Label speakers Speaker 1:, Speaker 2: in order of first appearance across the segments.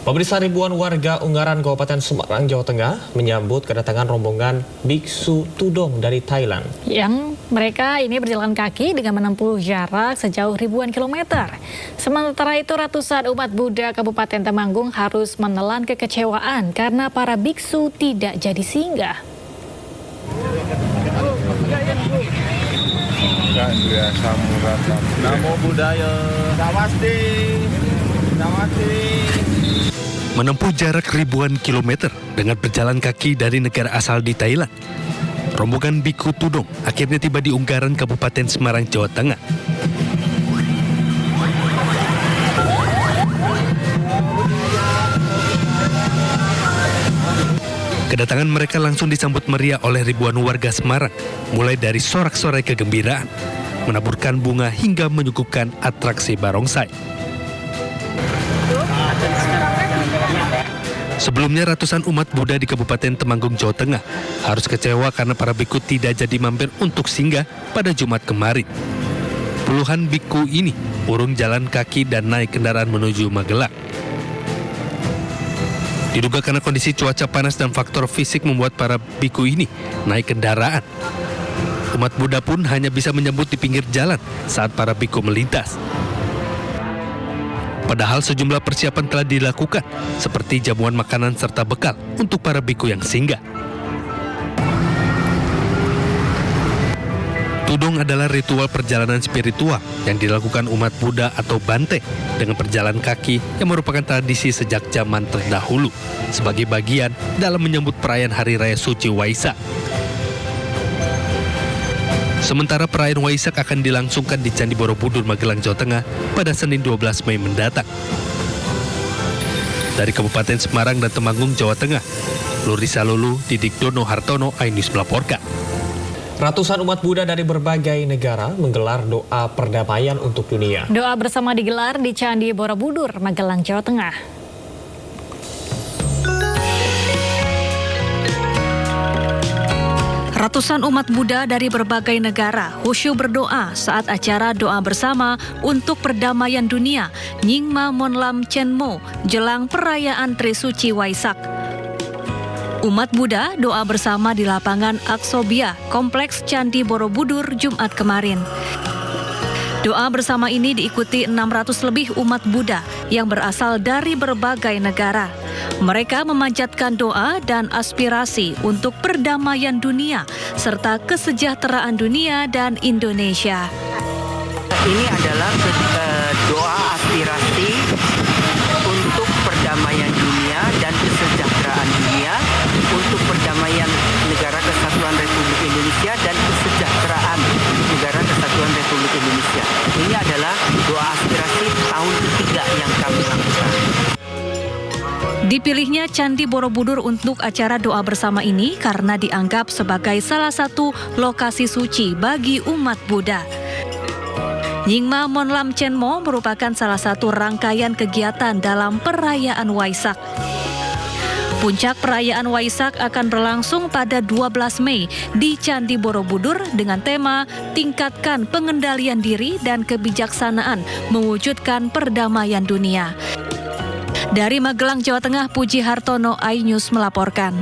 Speaker 1: Pemirsa, ribuan warga Ungaran Kabupaten Semarang, Jawa Tengah menyambut kedatangan rombongan biksu tudong dari Thailand.
Speaker 2: Yang mereka ini berjalan kaki dengan menempuh jarak sejauh ribuan kilometer. Sementara itu ratusan umat Buddha Kabupaten Temanggung harus menelan kekecewaan karena para biksu tidak jadi singgah.
Speaker 3: Namo Buddhaya.
Speaker 4: Menempuh jarak ribuan kilometer dengan berjalan kaki dari negara asal di Thailand, rombongan Biksu Tudong akhirnya tiba di Ungaran, Kabupaten Semarang, Jawa Tengah. Kedatangan mereka langsung disambut meriah oleh ribuan warga Semarang, mulai dari sorak-sorai kegembiraan, menaburkan bunga hingga menyuguhkan atraksi barongsai. Sebelumnya ratusan umat Buddha di Kabupaten Temanggung, Jawa Tengah harus kecewa karena para biku tidak jadi mampir untuk singgah pada Jumat kemarin. Puluhan biku ini urung jalan kaki dan naik kendaraan menuju Magelang. Diduga karena kondisi cuaca panas dan faktor fisik membuat para biku ini naik kendaraan. Umat Buddha pun hanya bisa menyambut di pinggir jalan saat para biku melintas. Padahal sejumlah persiapan telah dilakukan, seperti jamuan makanan serta bekal untuk para biku yang singgah. Tudong adalah ritual perjalanan spiritual yang dilakukan umat Buddha atau Bante dengan berjalan kaki yang merupakan tradisi sejak zaman terdahulu sebagai bagian dalam menyambut perayaan Hari Raya Suci Waisak. Sementara perayaan Waisak akan dilangsungkan di Candi Borobudur, Magelang, Jawa Tengah pada Senin 12 Mei mendatang. Dari Kabupaten Semarang dan Temanggung, Jawa Tengah, Lurisa Lulu, Didik Dono Hartono, iNews melaporkan.
Speaker 1: Ratusan umat Buddha dari berbagai negara menggelar doa perdamaian untuk dunia.
Speaker 2: Doa bersama digelar di Candi Borobudur, Magelang, Jawa Tengah. Ratusan umat Buddha dari berbagai negara khusyuk berdoa saat acara doa bersama untuk perdamaian dunia Nyingma Monlam Chenmo jelang perayaan Trisuci Waisak. Umat Buddha doa bersama di lapangan Aksobia, Kompleks Candi Borobudur, Jumat kemarin. Doa bersama ini diikuti 600 lebih umat Buddha yang berasal dari berbagai negara. Mereka memanjatkan doa dan aspirasi untuk perdamaian dunia serta kesejahteraan dunia dan Indonesia.
Speaker 5: Ini adalah doa aspirasi untuk perdamaian dunia dan kesejahteraan dunia, untuk perdamaian Negara Kesatuan Republik Indonesia dan kesejahteraan Negara Kesatuan Republik Indonesia. Ini adalah doa aspirasi tahun ketiga yang kami lakukan.
Speaker 2: Dipilihnya Candi Borobudur untuk acara doa bersama ini karena dianggap sebagai salah satu lokasi suci bagi umat Buddha. Nyingma Monlam Chenmo merupakan salah satu rangkaian kegiatan dalam perayaan Waisak. Puncak perayaan Waisak akan berlangsung pada 12 Mei di Candi Borobudur dengan tema Tingkatkan Pengendalian Diri dan Kebijaksanaan Mewujudkan Perdamaian Dunia. Dari Magelang, Jawa Tengah, Puji Hartono, iNews melaporkan.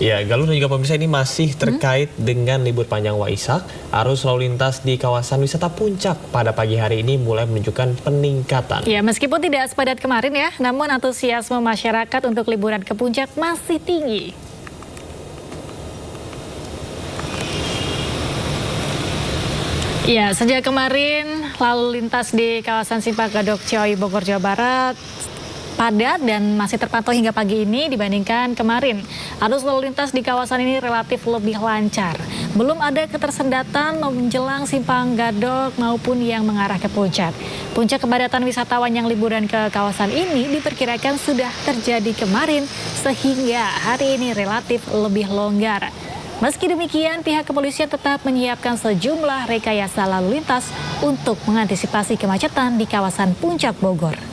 Speaker 1: Ya, Galuh dan juga pemirsa, ini masih terkait dengan libur panjang Waisak. Arus lalu lintas di kawasan wisata Puncak pada pagi hari ini mulai menunjukkan peningkatan.
Speaker 2: Ya, meskipun tidak sepadat kemarin ya, namun antusiasme masyarakat untuk liburan ke Puncak masih tinggi. Ya, sejak kemarin lalu lintas di kawasan Simpang Gadok Ciawi, Bogor, Jawa Barat padat dan masih terpantau hingga pagi ini dibandingkan kemarin. Arus lalu lintas di kawasan ini relatif lebih lancar. Belum ada ketersendatan menjelang Simpang Gadok maupun yang mengarah ke Puncak. Puncak kepadatan wisatawan yang liburan ke kawasan ini diperkirakan sudah terjadi kemarin sehingga hari ini relatif lebih longgar. Meski demikian, pihak kepolisian tetap menyiapkan sejumlah rekayasa lalu lintas untuk mengantisipasi kemacetan di kawasan Puncak Bogor.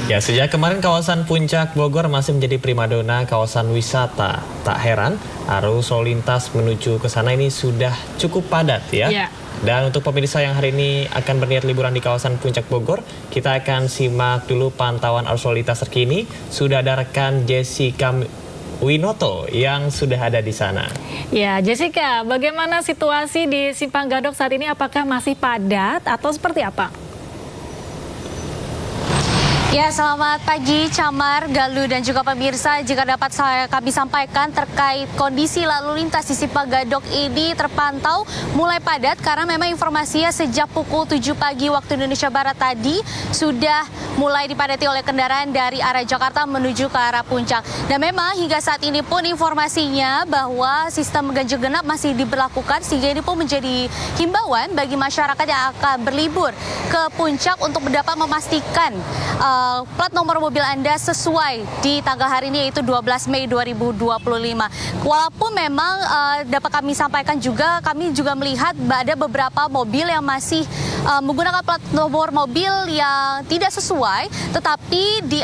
Speaker 1: Ya, Ya, sejak kemarin kawasan Puncak Bogor masih menjadi primadona kawasan wisata. Tak heran, arus lalu lintas menuju ke sana ini sudah cukup padat ya.
Speaker 2: Ya.
Speaker 1: Dan untuk pemirsa yang hari ini akan berniat liburan di kawasan Puncak Bogor, kita akan simak dulu pantauan arus lalu lintas terkini. Sudah ada rekan Jessica Winoto yang sudah ada di sana.
Speaker 2: Ya, Jessica, bagaimana situasi di Simpang Gadok saat ini? Apakah masih padat atau seperti apa?
Speaker 3: Ya, selamat pagi Camar, Galuh dan juga pemirsa. Jika dapat kami sampaikan terkait kondisi lalu lintas di Simpang Gadok ini terpantau mulai padat karena memang informasinya sejak pukul 7 pagi waktu Indonesia Barat tadi sudah mulai dipadati oleh kendaraan dari arah Jakarta menuju ke arah Puncak. Dan memang hingga saat ini pun informasinya bahwa sistem ganjil genap masih diberlakukan sehingga ini pun menjadi himbauan bagi masyarakat yang akan berlibur ke Puncak untuk dapat memastikan plat nomor mobil Anda sesuai di tanggal hari ini yaitu 12 Mei 2025. Walaupun memang dapat kami sampaikan juga, kami juga melihat ada beberapa mobil yang masih menggunakan plat nomor mobil yang tidak sesuai, tetapi di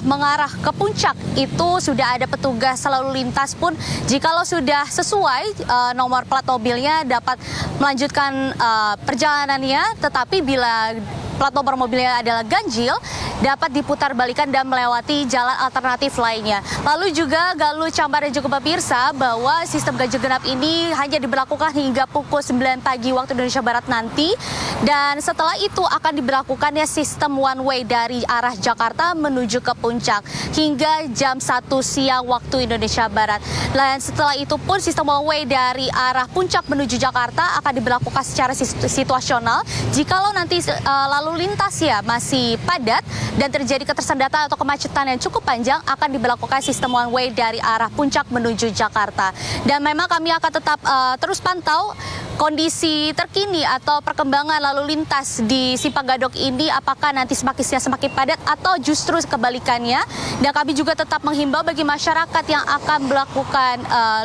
Speaker 3: mengarah ke Puncak itu sudah ada petugas lalu lintas pun jikalau sudah sesuai nomor plat mobilnya dapat melanjutkan perjalanannya, tetapi bila plat nomor mobilnya adalah ganjil, dapat diputar balikan dan melewati jalan alternatif lainnya. Lalu juga Galuh, Camar dan juga pemirsa bahwa sistem ganjil genap ini hanya diberlakukan hingga pukul 9 pagi waktu Indonesia Barat nanti. Dan setelah itu akan diberlakukannya sistem one way dari arah Jakarta menuju ke Puncak hingga jam 1 siang waktu Indonesia Barat. Dan setelah itu pun sistem one way dari arah Puncak menuju Jakarta akan diberlakukan secara situasional. Jikalau nanti lalu lintas ya masih padat dan terjadi ketersendatan atau kemacetan yang cukup panjang, akan diberlakukan sistem one way dari arah Puncak menuju Jakarta. Dan memang kami akan tetap terus pantau kondisi terkini atau perkembangan lalu lintas di Simpang Gadok ini, apakah nanti semakin padat atau justru kebalikannya. Dan kami juga tetap menghimbau bagi masyarakat yang akan melakukan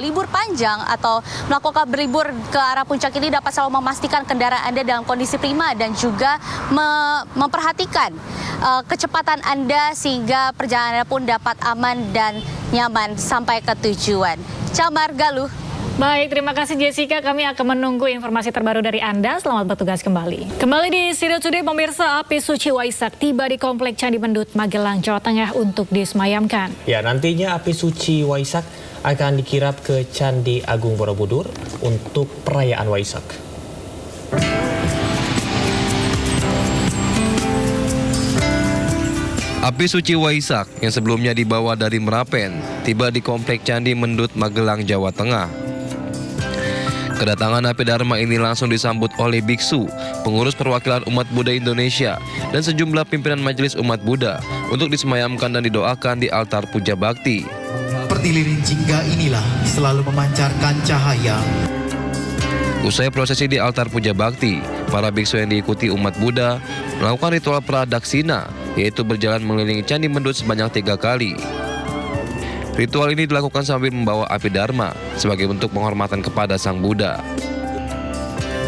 Speaker 3: libur panjang atau melakukan berlibur ke arah Puncak ini dapat selalu memastikan kendaraan Anda dalam kondisi prima dan juga memperhatikan kecepatan Anda sehingga perjalanan Anda pun dapat aman dan nyaman sampai ke tujuan. Camar, Galuh.
Speaker 2: Baik, terima kasih Jessica. Kami akan menunggu informasi terbaru dari Anda. Selamat bertugas kembali. Kembali di Studio Today, pemirsa, api suci Waisak tiba di Komplek Candi Mendut, Magelang, Jawa Tengah untuk disemayamkan.
Speaker 1: Ya, nantinya api suci Waisak akan dikirap ke Candi Agung Borobudur untuk perayaan Waisak.
Speaker 6: Api suci Waisak yang sebelumnya dibawa dari Merapen tiba di Komplek Candi Mendut, Magelang, Jawa Tengah. Kedatangan api dharma ini langsung disambut oleh biksu, pengurus perwakilan umat Buddha Indonesia, dan sejumlah pimpinan majelis umat Buddha untuk disemayamkan dan didoakan di altar puja bakti.
Speaker 7: Seperti lilin jingga inilah selalu memancarkan cahaya.
Speaker 6: Usai prosesi di altar puja bakti, para biksu yang diikuti umat Buddha melakukan ritual pradaksina, yaitu berjalan mengelilingi Candi Mendut sebanyak 3 kali. Ritual ini dilakukan sambil membawa api dharma sebagai bentuk penghormatan kepada Sang Buddha.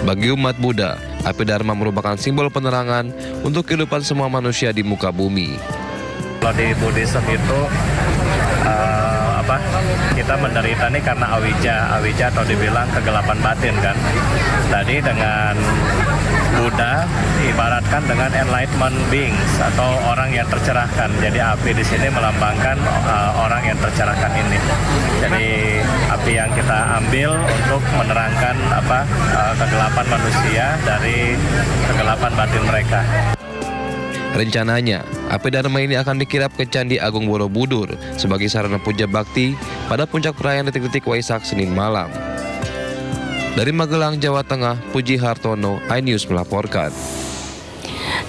Speaker 6: Bagi umat Buddha, api dharma merupakan simbol penerangan untuk kehidupan semua manusia di muka bumi.
Speaker 8: Kalau di Buddhism itu kita menderita nih karena awija atau dibilang kegelapan batin kan. Tadi dengan Buddha diibaratkan dengan enlightenment beings atau orang yang tercerahkan. Jadi api di sini melambangkan orang yang tercerahkan ini. Jadi api yang kita ambil untuk menerangkan kegelapan manusia dari kegelapan batin mereka.
Speaker 6: Rencananya, api dharma ini akan dikirap ke Candi Agung Borobudur sebagai sarana puja bakti pada puncak perayaan detik-detik Waisak Senin malam. Dari Magelang, Jawa Tengah, Puji Hartono, iNews melaporkan.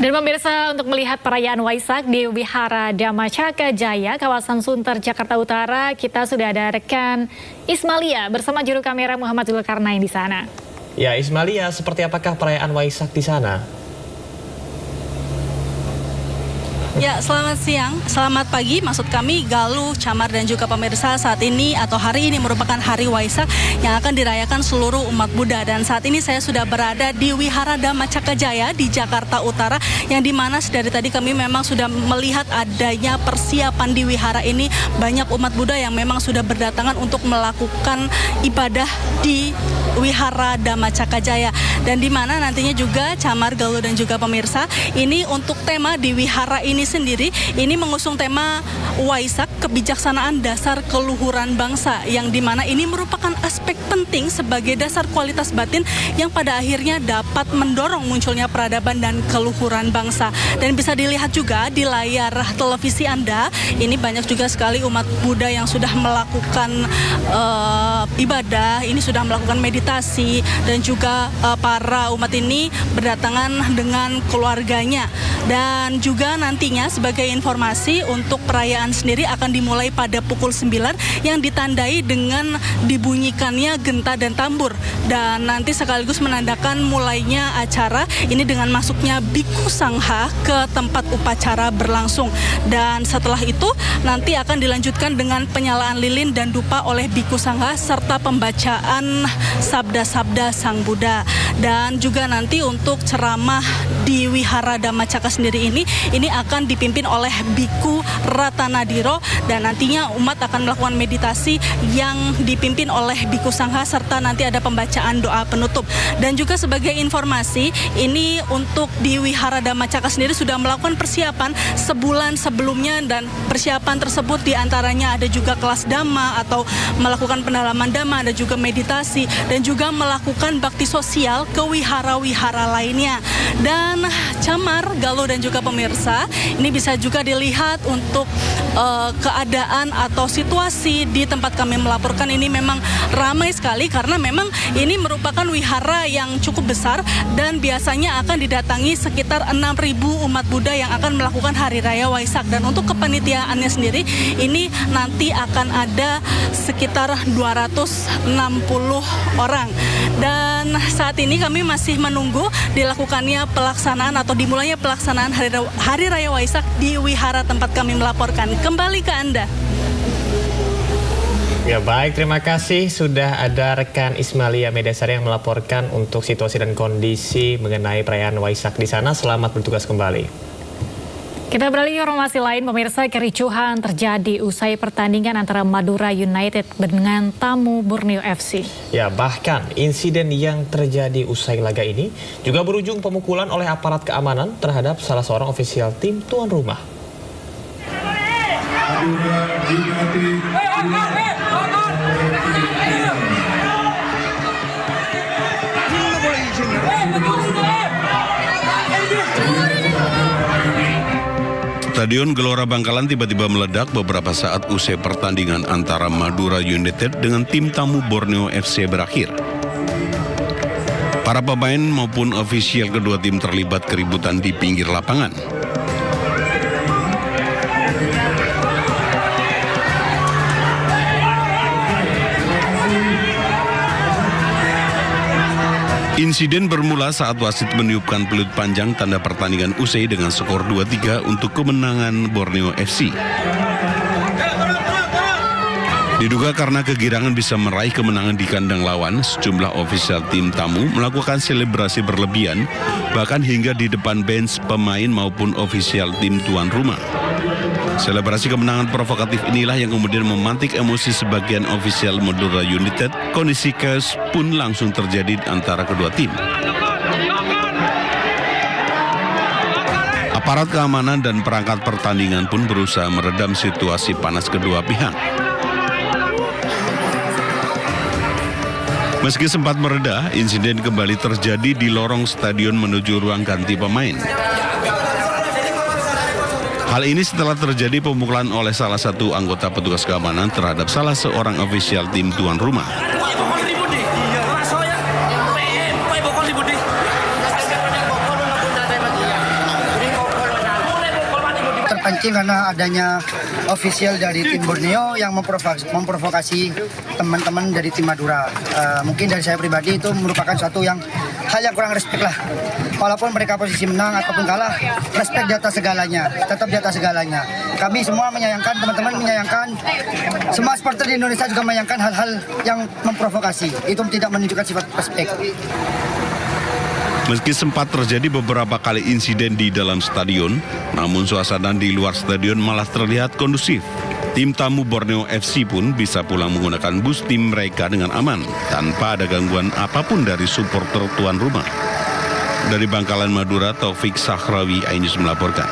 Speaker 2: Dan pemirsa, untuk melihat perayaan Waisak di Wihara Dhamma Caka Jaya, kawasan Sunter, Jakarta Utara, kita sudah ada rekan Ismalia bersama juru kamera Muhammad Zulkarnain di sana.
Speaker 1: Ya, Ismalia, seperti apakah perayaan Waisak di sana?
Speaker 9: Ya, selamat siang, selamat pagi. Maksud kami Galuh, Camar dan juga pemirsa, saat ini atau hari ini merupakan hari Waisak yang akan dirayakan seluruh umat Buddha. Dan saat ini saya sudah berada di Wihara Dhamma Cakajaya di Jakarta Utara, yang dimana dari tadi kami memang sudah melihat adanya persiapan di wihara ini. Banyak umat Buddha yang memang sudah berdatangan untuk melakukan ibadah di Wihara Dhamma Cakajaya, dan di mana nantinya juga Camar, Galuh dan juga pemirsa, ini untuk tema di wihara ini sendiri, ini mengusung tema Waisak, kebijaksanaan dasar keluhuran bangsa, yang dimana ini merupakan aspek penting sebagai dasar kualitas batin yang pada akhirnya dapat mendorong munculnya peradaban dan keluhuran bangsa. Dan bisa dilihat juga di layar televisi Anda, ini banyak juga sekali umat Buddha yang sudah melakukan ibadah, ini sudah melakukan meditasi, dan juga para umat ini berdatangan dengan keluarganya. Dan juga nantinya sebagai informasi, untuk perayaan sendiri akan dimulai pada pukul 9 yang ditandai dengan dibunyikannya genta dan tambur, dan nanti sekaligus menandakan mulainya acara ini dengan masuknya Bhikkhu Sangha ke tempat upacara berlangsung. Dan setelah itu nanti akan dilanjutkan dengan penyalaan lilin dan dupa oleh Bhikkhu Sangha serta pembacaan sabda-sabda Sang Buddha. Dan juga nanti untuk ceramah di Wihara Dhamma Caka sendiri ini akan dipimpin oleh Bhikkhu Ratanadiro, dan nantinya umat akan melakukan meditasi yang dipimpin oleh Bhikkhu Sangha serta nanti ada pembacaan doa penutup. Dan juga sebagai informasi, ini untuk di Wihara Dhamma Caka sendiri sudah melakukan persiapan sebulan sebelumnya, dan persiapan tersebut diantaranya ada juga kelas Dhamma atau melakukan pendalaman Dhamma, ada juga meditasi, dan juga melakukan bakti sosial ke wihara-wihara lainnya. Dan Camar, Galuh dan juga pemirsa, ini bisa juga dilihat untuk keadaan atau situasi di tempat kami melaporkan ini memang ramai sekali, karena memang ini merupakan wihara yang cukup besar dan biasanya akan didatangi sekitar 6.000 umat Buddha yang akan melakukan Hari Raya Waisak. Dan untuk kepanitiaannya sendiri ini nanti akan ada sekitar 260 orang. Dan saat ini kami masih menunggu dilakukannya pelaksanaan atau dimulainya pelaksanaan Hari Raya Waisak di wihara tempat kami melaporkan. Kembali ke Anda.
Speaker 1: Ya baik, terima kasih. Sudah ada rekan Ismailia Medasari yang melaporkan untuk situasi dan kondisi mengenai perayaan Waisak di sana. Selamat bertugas kembali.
Speaker 2: Kita beralih ke informasi lain, pemirsa. Kericuhan terjadi usai pertandingan antara Madura United dengan tamu Borneo FC.
Speaker 1: Ya, bahkan insiden yang terjadi usai laga ini juga berujung pemukulan oleh aparat keamanan terhadap salah seorang ofisial tim tuan rumah.
Speaker 10: Stadion Gelora Bangkalan tiba-tiba meledak beberapa saat usai pertandingan antara Madura United dengan tim tamu Borneo FC berakhir. Para pemain maupun ofisial kedua tim terlibat keributan di pinggir lapangan. Insiden bermula saat wasit meniupkan peluit panjang tanda pertandingan usai dengan skor 2-3 untuk kemenangan Borneo FC. Diduga karena kegirangan bisa meraih kemenangan di kandang lawan, sejumlah ofisial tim tamu melakukan selebrasi berlebihan, bahkan hingga di depan bench pemain maupun ofisial tim tuan rumah. Selebrasi kemenangan provokatif inilah yang kemudian memantik emosi sebagian ofisial Madura United. Kondisi chaos pun langsung terjadi antara kedua tim. Aparat keamanan dan perangkat pertandingan pun berusaha meredam situasi panas kedua pihak. Meski sempat mereda, insiden kembali terjadi di lorong stadion menuju ruang ganti pemain. Hal ini setelah terjadi pemukulan oleh salah satu anggota petugas keamanan terhadap salah seorang ofisial tim tuan rumah.
Speaker 11: mungkin karena adanya official dari tim Borneo yang memprovokasi teman-teman dari tim Madura. Mungkin dari saya pribadi itu merupakan suatu hal yang kurang respect lah. Walaupun mereka posisi menang ataupun kalah, respect di atas segalanya, tetap di atas segalanya. Kami semua menyayangkan, teman-teman menyayangkan, semua supporter di Indonesia juga menyayangkan hal-hal yang memprovokasi. Itu tidak menunjukkan sifat respect.
Speaker 10: Meski sempat terjadi beberapa kali insiden di dalam stadion, namun suasana di luar stadion malah terlihat kondusif. Tim tamu Borneo FC pun bisa pulang menggunakan bus tim mereka dengan aman, tanpa ada gangguan apapun dari supporter tuan rumah. Dari Bangkalan Madura, Taufik Sahrawi, iNews melaporkan.